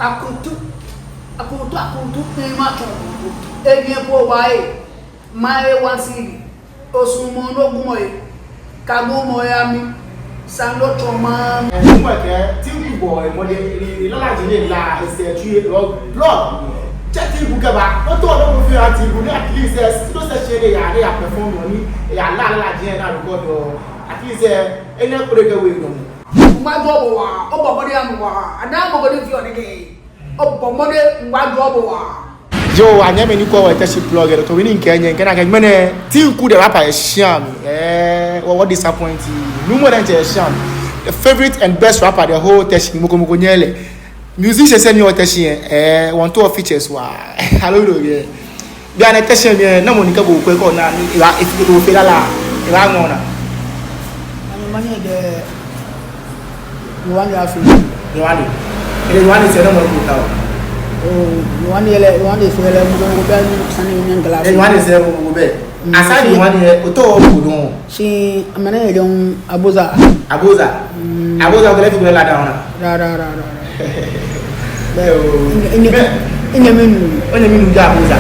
akuntu macho ege po wai mai wansiri osumo no gumoy kago moyami sando choma mo ke ti ku boy mo de la jile la se tu blog chati bu ka ba o to lo mo fi ati bu ni at least still se share ya perform ni ya la je na record at least ene kure ke we no ngbajo bo wa obomode am wa ana mo go fi onike obomode ngbajo bo wa yo anya me ni ko wa Teshie blog to we ni nke na ke mene ti ku de rapper e sham what disappoint you no more than sham the favorite and best rapper the whole Teshie moko nyele musician say ni o Teshie want to features wa hello do ye bi ana Teshie me na mo ni ka bo ko na if you do fe la ira ngona ani mani de you want to feel you want to say no more to you want to feel like go be sani nyan glass you want to say go be aside you want to to do si amana don abuza go let go la down ra ina menu ja abuza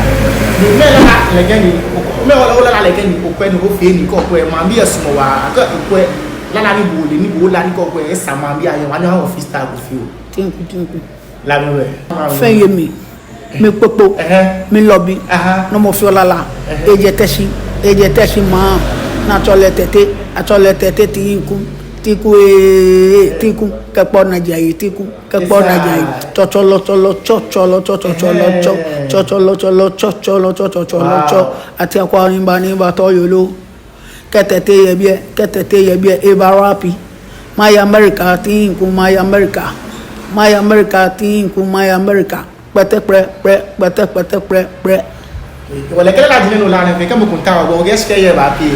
ni me la legeni me wala legeni o pe ni o fe ni ko pe ma bi esumo wa ka ko la ni bo la ni ko ko e sama bi aye wa ni ha office star go fi o tinku la me fe yemi me popo me lobby no mo fi olala eje Teshie ma na tole tete tiku kepo na jayi chocholo ati akwa nimba to yolo ketete yebie eba rapi my America tinku my America pete pre wala kala la dine no la ne ke mo kunta wa ge ske ye ba pi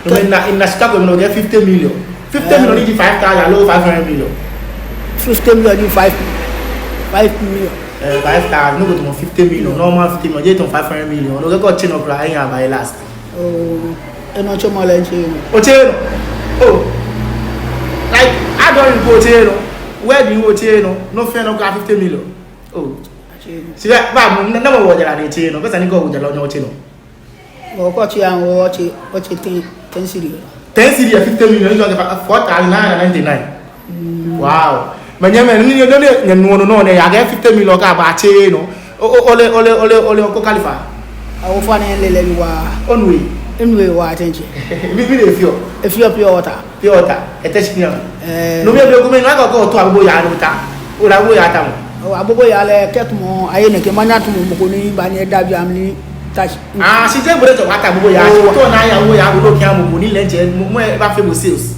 in Chicago no get 50 million ni 5,000 low 500 million 50 million ni 5 million 5,000 no go to 50 million normal 50 million je to 500 million no go chino bra anya by last eno choma le chino like I don't go chino where do you go chino no fair no got 50 million si ba mo na mo wo jala de chino ko sani go wo jala no chino o ko chi an wo chi 10 series 50 million you get 4,999 wow manyame ni no ne ya get 50 million ka ba chino ole ko Khalifa awo fa ne lele wa onwe wa attention mi de fio pure water e Teshie no me be ko me na ko to abubo ya no ta o la bo ya ta mo abubo ya le ketumo aye ne ke manya tumo ko ni ba ne da bi amni Teshie si je bore to wata abubo ya to na ya wo ya abubo ki amu ni lenje mo e ba fe mo sales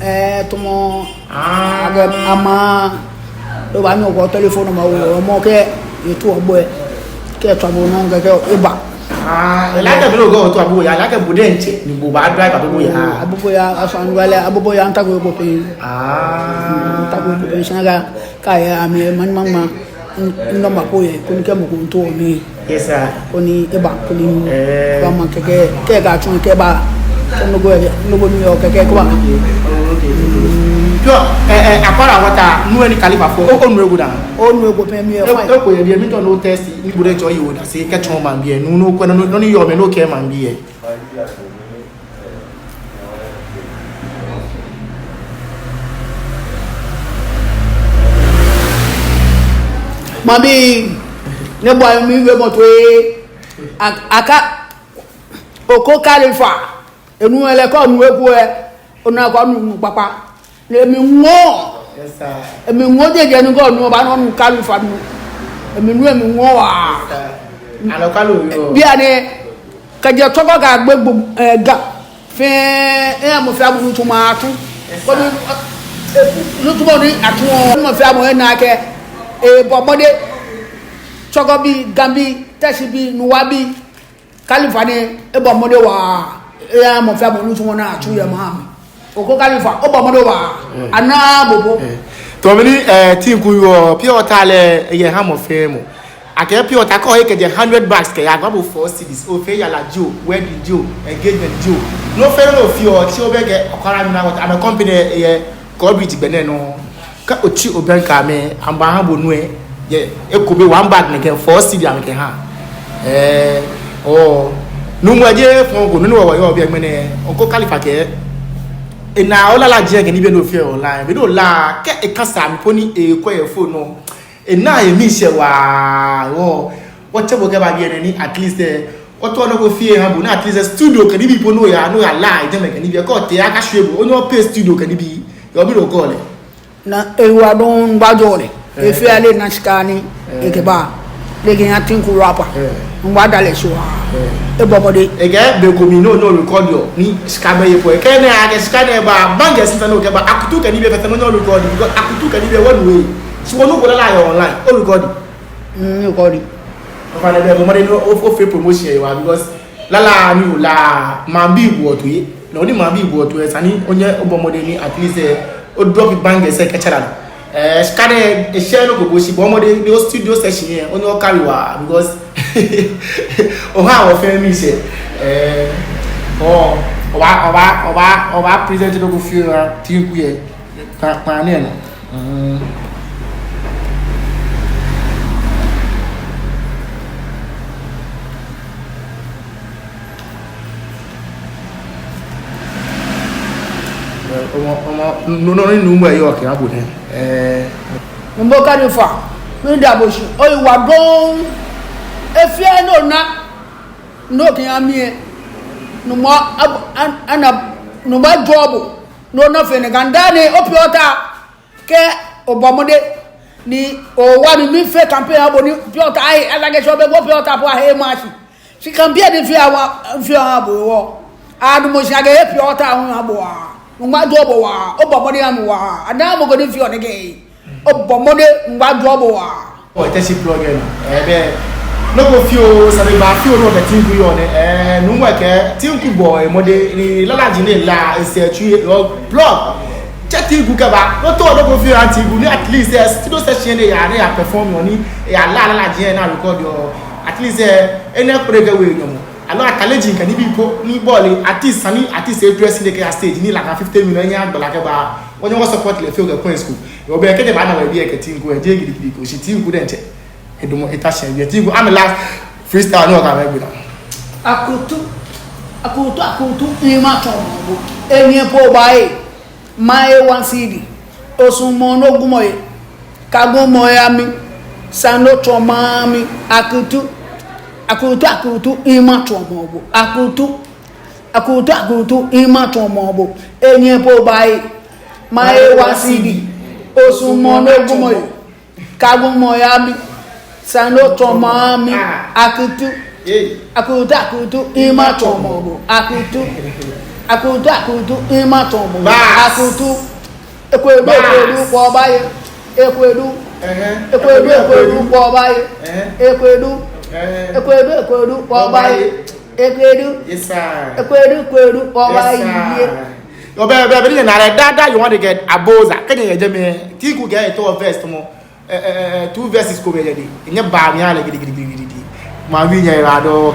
tumo ama do ba mi ko telephone ma wo mo ke etu ogbo e ke to abo no ga ke iba la ka bi lo go to abubo ya la ka bude nche ni bo ba drive abubo ya asan wale abubo ya anta go pe anta go pe shanga ka ya ami mama ndo mapoye ko ni ke mo ko to mi yes sir ko ni iba ko ni ba man ke ga tun ke ba no go ni o ke ko ba yo apara wata nu eni Khalifa fo o nu egu da o nu egu pe mi e fine ko ye bi mi to no test ni bude jo yi wo da se ke chon man bi e nu no ko no ni yo me no ke man bi e mami ne boy mi we mo to aka oko Khalifa enu ele ko nu egu e ona ko nu papa emi wo yes sir emi wo jeje ni go nu ba no Khalifa nu emi wo wa alo kalo yo bi ane ka je to ko ga gbegbo ga fe mo fi abu tu ma tu ko ni tu bo ni atu mo fi abu na ke bomode chogo bi gambi Teshie bi nuwa bi Khalifa ni bomode wa mo fi abu tu mo na atu ya ma oko Khalifa bomode wa ana bobo to mini tin ku yo pure water le ye ha mo fe mo ake pure water ko ke je 100 bags ke ya gbo 4 cities o fe ya la jo wedding jo engagement jo no fe no fi o ti o be ke okara mi na water am company ye corporate gbene no ka ochi obenka me amba ha bonue ye ekobe one bag ne ken 4 cedi am ken ha numu aje fon go nunu wo yo bi egbene onko Khalifa ke na olala je ke ni bi no fe online bi do la ke e kasa mi poni e ko e phone no na e mi se wa what chebo ke ba bi ni at least oto no go fie ha bu na at least studio ke ni bi pono ya no ya lie je me ke ni bi ko te aka hwebo onyo pay studio ke ni bi yo bi do call na ewa don gbajore e fi ale na skani e ke ba le ke ya tinku rapper ngba dale so e bomode e ge be ko mi no record yo ni skabe ye po e ke na age skane ba bange sinta no ke ba akutu ke ni be fete no record because akutu ke ni be one way so no go la yo online o record record o fa le be bomode no o fe promotion e wa because lala ni la mambi wo to ye no ni mambi wo to e sani onye obomode ni at least o drop bange se ke chara skane e share no go go si bomode ni o studio session here only o carry wa because o ha o fe mi se oba present no go feel tinku ye pa ne no no ni mu e yo ke abo ne mbo Khalifa mi da bo shi o iwa don efie no na no ke amie no mo ana no ba job no na fe ne gandane opiota ke obomode ni o wa mi fe campaign abo ni piota ai alage so be go piota po he machi si campaign de fi abo wo adu mo shage he piota hun abo ngba job wa obomode am wa ada mo go ni fi onege obomode ngba job wa o Teshie blogger be no go fio sabe ba fio no be tinku yo ne no mo ke tinku boy mo de ni lalaji ne la se tu blog chatting ku ka ba no to no go fio anti ku ni at least studio session ne ya na perform oni ya lalaji na record yo at least any program we nyomo alo akaleji nkan ni bi po ni ball artist sani artist e dress ni ke stage ni like 50 million ya dollar ke ba wonyo go support le feel ke point school yo be ke de ba na we bi e ke tinku e je gidi ko shi tinku de nche edomo etashe bi tinku am last freestyle no ka me gbe na akutu ima tomo enye po bae mae 1 cd osumo no gumoye kagumo ya mi sano toma mi akutu ima tomo bo akutu ima tomo bo enye po bae mae 1 cd osumo no gumoye kagumo ya mi sano toma mi akutu ima tomo bo akutu ima tomo bo akutu ekwedu po baye ekwedu po baye ekwedu po baye ekwedu yes sir ekwedu po baye yo be ni na dada you want to get aboza can you je me tiku get to verse mo 2 verses ko be je di nye ba mi ala gidi ma wi nya ra do